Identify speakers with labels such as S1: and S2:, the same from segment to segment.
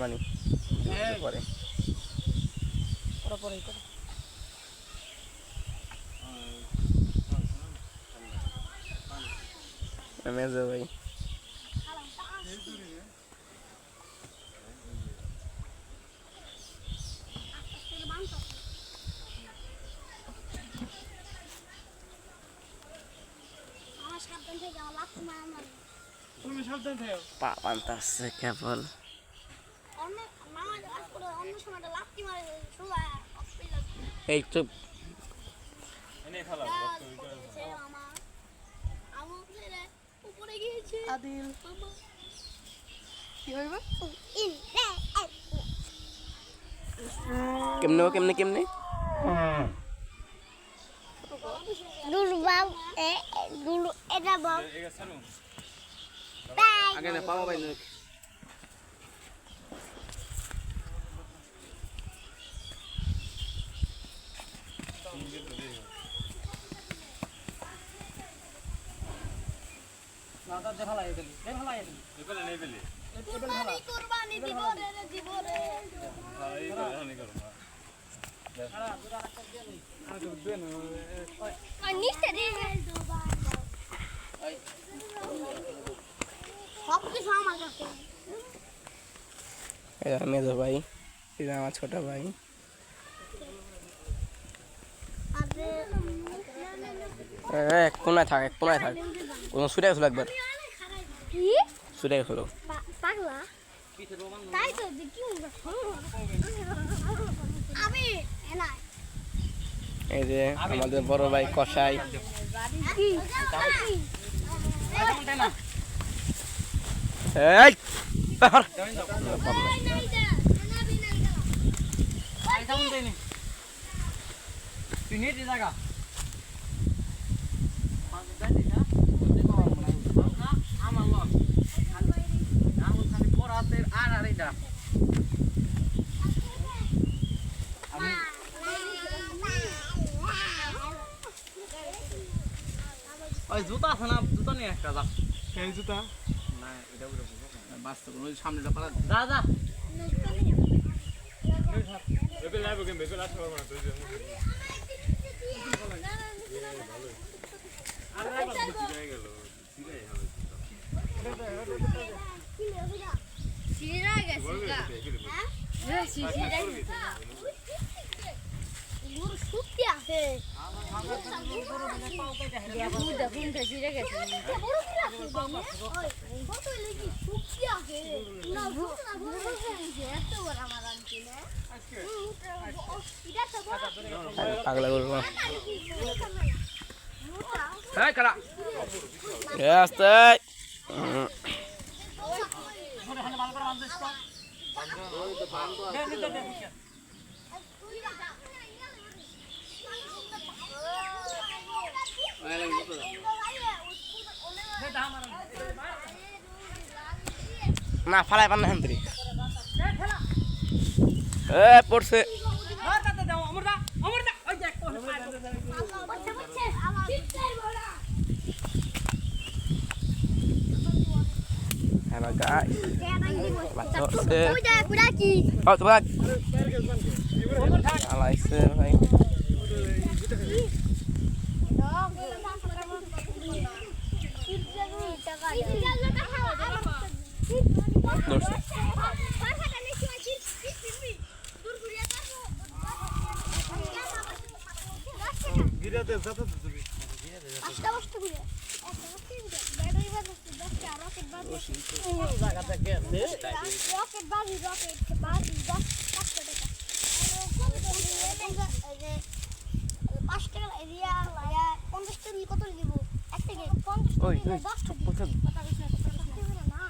S1: মানে পরে মেজো ভাই পা পান্তাছে কেবল এই চুপ কেমনে কেমনে কেমনে আগে না পাওয়া ভাই
S2: দাদা দেখা লাগে গেলি দেখা লাগে গেলি
S3: এবেলে নেই বেলে
S4: কুরবানি দিব রে দিব রে
S3: এই করে করো না
S2: আরে দুটা রাখতে দে নি
S3: আর তো দেন
S4: আর নিচে দে সব কিছু আমার কাছে
S1: এটা মেজো ভাই এটা আমার ছোট ভাই এক কোনায় থাক কোনো সুরে গেছিল একবার
S4: কি
S1: সুরে গেছিল
S4: পাগলা তাই তো দেখি আমি এনা
S1: এই যে আমাদের বড় ভাই কসাই
S4: কি
S1: এই পার
S2: তুই নিয়ে জায়গা আমার লস আমার খালি পড়াতে আর এটা আমি ওই জুতা আছে না জুতা নিয়ে একটা যা
S3: এই জুতা
S2: না এটা উড়ে
S1: বাস্তব ওই সামনেটা পালা
S2: যা যা
S3: এবেলে লাইব গেম এবেলে আসতে পারবো না তুই যে আরে ভাই বুঝে গেল সিরাই হবে
S4: সিরা গেছে হ্যাঁ সিরা গেছে গুরু সুতি আছে দেখুন তো সিরা গেছে বড় কি আছে ওই কত লাগি সুতি আছে না গুরু গেছে এত বড় আমার আনছি না আজকে এটা তো
S1: পাগলা করব
S2: এই করা
S1: আস্তে
S2: ওরে হালে ভালো করে বাঁধছিস তো দে নিতে দে
S1: না ফালাই পান না হেন্দ্রি এ পড়ছে
S2: অমরদা ওই দেখ
S1: হ্যালো গাইস বাচ্চা
S4: ওই দেখ পুরা কি
S1: ও তোমরা আলাইছে ভাই দর্শক
S3: গিরাতে যাতে তুমি
S4: আস্তে আস্তে ঘুরে ব্যাটারি বাজছে 10 টা রকেট বাজছে
S2: জায়গাটা গেছে
S4: রকেট বাজি 10 টাকা 5 টাকা এরিয়া 50 টাকা কত দিব 1 টাকা 50
S1: ওই
S4: টাকা 10 টাকা
S1: কত
S4: না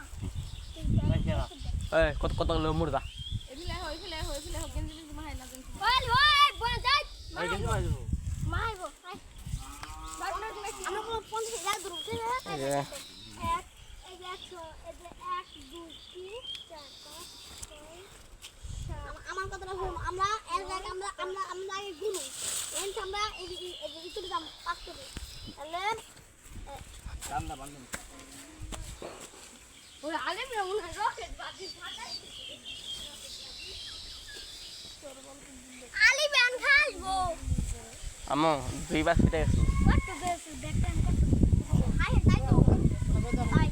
S1: এ কত কত লো মুরদা
S4: এবিলে হয় গেঞ্জি মাই না গেঞ্জি ওই বল যাই
S3: আই গেল আইবো
S4: মাইবো আমরা কোন 50 লাখ দূর উঠে
S1: এ
S4: আমার কথাটা শুনুন আমরা এক জায়গায় আমরা আগে গুনো এন্ড আমরা এই ভিতরে যাম পাস করে তাহলে
S1: রান্না বান্ধব
S4: ওই আলেম রকম রকেট বাজি ফাটাই আলি ব্যান খাইবো
S1: আমো দুইবার ছুটে গেছে
S4: কত বেশি দেখেন কত হাই তাই তো হাই